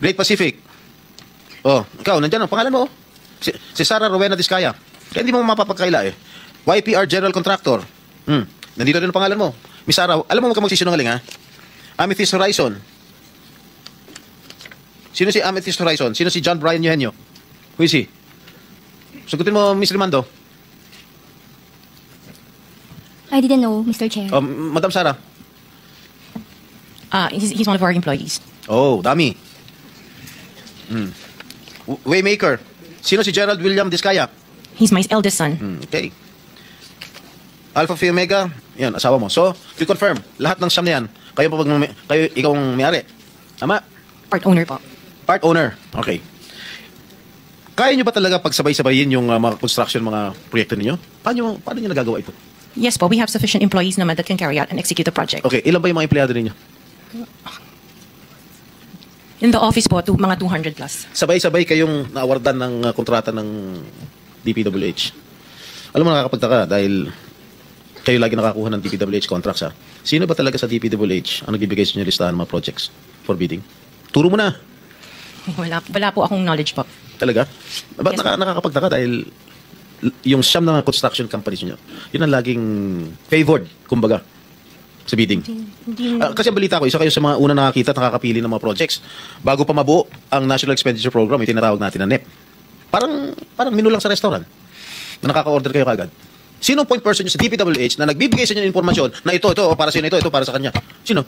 Great Pacific. Oh, ikaw, nandyan ang pangalan mo. Si Sarah Rowena Discaya. Kaya hindi mo mapapagkaila eh. YPR General Contractor. Nandito rin ang pangalan mo. Miss Sarah, alam mo magsisinungaling ha? Amethyst Horizon. Sino si Amethyst Horizon? Sino si John Brian Eugenio? Who is he? Sagutin mo, Miss Rimando. I didn't know, Mr. Chair. Madam Sarah. He's one of our employees. Oh, dami. Waymaker. Sino si Gerald William Discaya? He's my eldest son. Okay. Alpha Phi Omega, yan, asawa mo. So, you confirm, lahat ng siyam na yan, ikaw ang may-ari. Tama? Part owner po. Part owner. Okay. Kaya nyo ba talaga pagsabay-sabayin yung mga construction, mga proyekto ninyo? Paano nyo nagagawa ito? Yes po, we have sufficient employees naman that can carry out and execute the project. Okay, ilan ba yung mga empleyado ninyo? In the office po, mga 200 plus. Sabay-sabay kayong naawardan ng kontrata ng DPWH. Alam mo, nakakapagtaka dahil kayo lagi nakakuha ng DPWH contracts ha. Sino ba talaga sa DPWH ang nagbibigay sa inyo listahan ng mga projects for bidding? Turo mo na. Wala po akong knowledge po. Talaga? Ba't Yes, nakakapagtaka dahil yung siyam na construction companies nyo, yun ang laging favored, kumbaga, sa bidding. Kasi ang balita ko, isa kayo sa mga una nakakita at nakakapili ng mga projects. Bago pa mabuo ang National Expenditure Program, itinatawag natin na NEP. Parang menu lang sa restaurant na nakaka-order kayo kagad. Sino ang point person nyo sa DPWH na nagbibigay sa inyo ng informasyon na ito, para sa inyo, ito para sa kanya? Sino?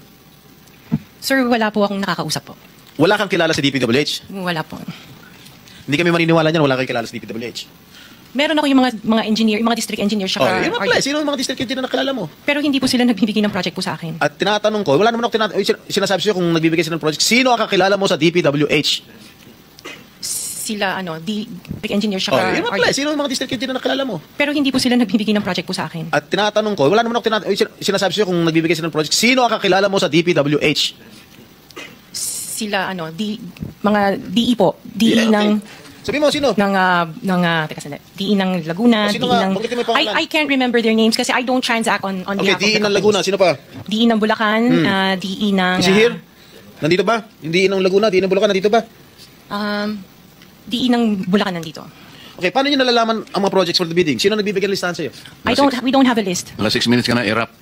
Sir, wala po akong nakakausap po. Wala kang kilala sa DPWH? Wala po. Hindi kami maniniwala niyan, wala kang kilala sa DPWH. Meron ako yung mga engineer, mga district engineer siya. Yun ang pala. Sino ang mga district engineer na nakilala mo? Pero hindi po sila nagbibigay ng project po sa akin. At tinatanong ko, wala naman ako sinasabi sa'yo kung nagbibigay sila ng project. Sino ang kakilala mo sa DPWH? Sila, district engineer siya. Yun ang pala. Sino ang mga district engineer na nakilala mo? Pero hindi po sila nagbibigay ng project po sa akin. At tinatanong ko, wala naman ako sinasabi sa'yo kung nagbibigay sila ng project. Sino ang kakilala mo sa DPWH? Sila, mga DE po. DE ng... Sabi mo, sino? Teka sandali. DE ng Laguna, Sino DE nga? ng... Banggitin mo yung pangalan. I can't remember their names kasi I don't transact on Okay, behalf of the DE ng companies. Laguna. Sino pa? DE ng Bulacan, DE ng... Si here? Nandito ba? Hindi ng Laguna, DE ng Bulacan, nandito ba? DE ng Bulacan nandito. Okay, paano nyo nalalaman ang mga projects for the bidding? Sino nagbibigay ng listahan sa'yo? We don't have a list. Mga 6 minutes ka na, i-wrap.